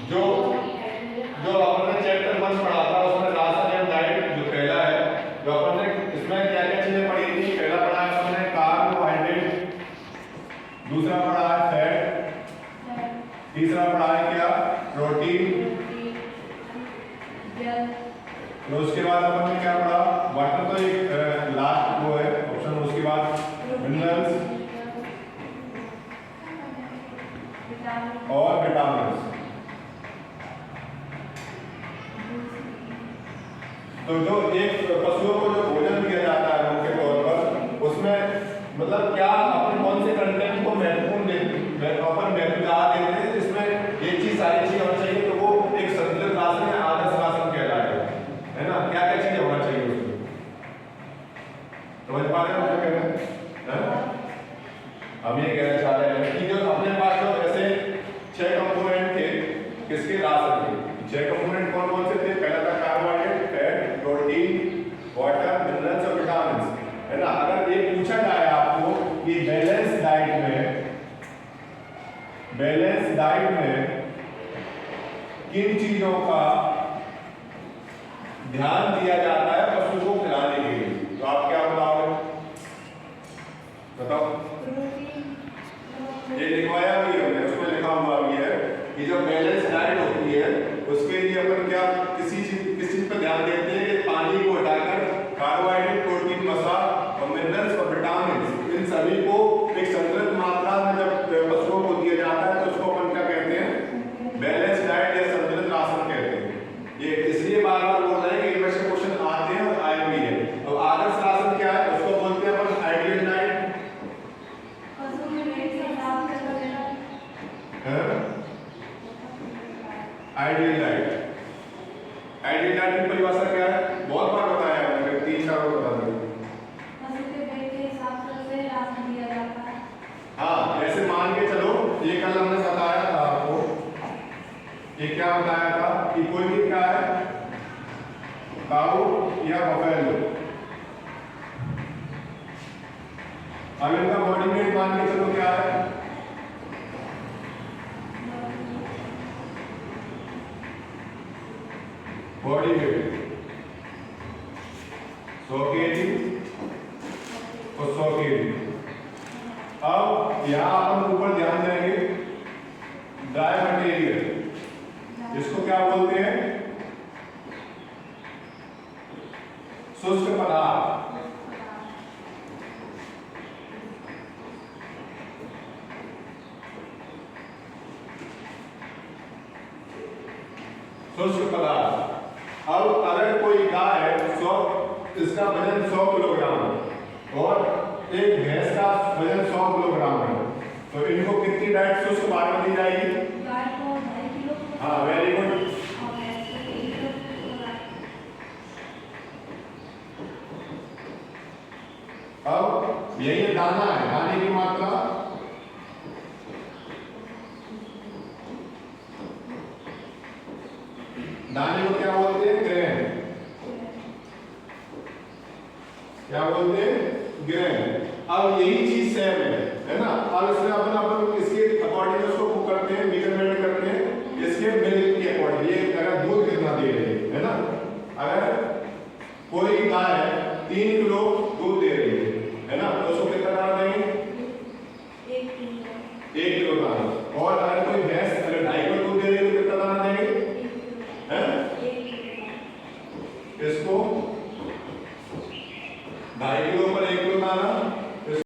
जो जो अपन ने चैप्टर 1 पढ़ा था उसमें राशन एंड डाइट जो पहला है, जो अपन ने इसमें क्या क्या चीजें पढ़ी थी। पहला पढ़ा है अपन ने कार्बोहाइड्रेट, दूसरा पढ़ा है फैट, तीसरा पढ़ा है क्या प्रोटीन, तो उसके बाद अपन ने क्या पढ़ा वाटर, तो एक लास्ट वो है ऑप्शन, उसके बाद मिनरल्स और विटामिन। तो जो एक पशुओं को जो भोजन दिया जाता है मुख्य तौर पर, उसमें मतलब क्या अपन कौन से कंटेंट को महत्वपूर्ण अपन महत्वता देते हैं, इसमें एक चीज सारी चीज होनी चाहिए, तो वो एक संतुलित राशन या आदर्श राशन कहलाएगा, है ना। क्या क्या चीजें होना चाहिए उसमें, समझ पा रहे हो क्या कह रहे हैं। हम ये कहना चाह रहे हैं कि जो अपने पास जो ऐसे 6 कंपोनेंट थे किसके राशन के, 6 कंपोनेंट कौन कौन से थे। पहला था carbohydrate, fat, protein, water, minerals और विटामिन, है ना। अगर ये पूछा जाए आपको कि बैलेंस डाइट में किन चीजों का ध्यान दिया जाता है पशु को खिलाने के लिए, तो आप क्या बताओगे, बताओ। ये लिखवाया भी है, उसमें लिखा हुआ भी है कि जो बैलेंस डाइट होती है उसके लिए अपन क्या किस चीज पर ध्यान देते हैं कि पानी को हटाकर कार्बोहाइड्रेट, प्रोटीन, वसा और मिनरल्स और विटामिन, इन सभी को एक संतुलित मात्रा में जब पशुओं को दिया जाता है तो उसको अपन क्या कहते हैं, बैलेंस डाइट या संतुलित राशन कहते हैं। ये इसलिए बार बार बोल रहे हैं कि इनमें से क्वेश्चन आते हैं और आए भी है। तो आदर्श राशन क्या है, उसको बोलते हैं अपन ideal diet, ideal diet. Ideal diet की परिभाषा क्या है, बहुत बार बताया है मैंने, 3-4 बार बता दिया। हाँ, ऐसे मान के चलो, ये कल हमने बताया था आपको, ये क्या बताया था कि कोई भी क्या है, काऊ या बफेलो, अब इनका बॉडी वेट मान के चलो क्या है, बॉडी वेट 100 kg और 100 kg। अब यहां अपन ऊपर ध्यान देंगे, ड्राई मटेरियल, इसको क्या बोलते हैं, शुष्क पदार्थ। शुष्क पदार्थ। अब अगर कोई गाय 100, इसका वजन 100 किलोग्राम है और एक भैंस का वजन 100 किलोग्राम है, तो इनको कितनी डाइट शुष्क भाग में दी जाएगी। हाँ, वेरी गुड। अब यही दाना है, दाने की मात्रा दाने को क्या बोलते हैं, ग्रेन, क्या बोलते हैं, ग्रेन। अब यही चीज सेम है ना। अब इसमें अपन इसके अकॉर्डिंग उसको कुक करते हैं, मेजरमेंट करते हैं इसके मिल्क के अकॉर्डिंग, ये अगर दूध कितना दे रही है ना। अगर कोई गाय 3 किलो दूध दे रही है ना, तो उसको कितना दाना देंगे, 1 किलो दाना। और अगर कोई भैंस अगर 2.5 किलो दूध दे रही है तो कितना दाना देंगे, इसको 2.5 किलो पर 1 किलो दाना,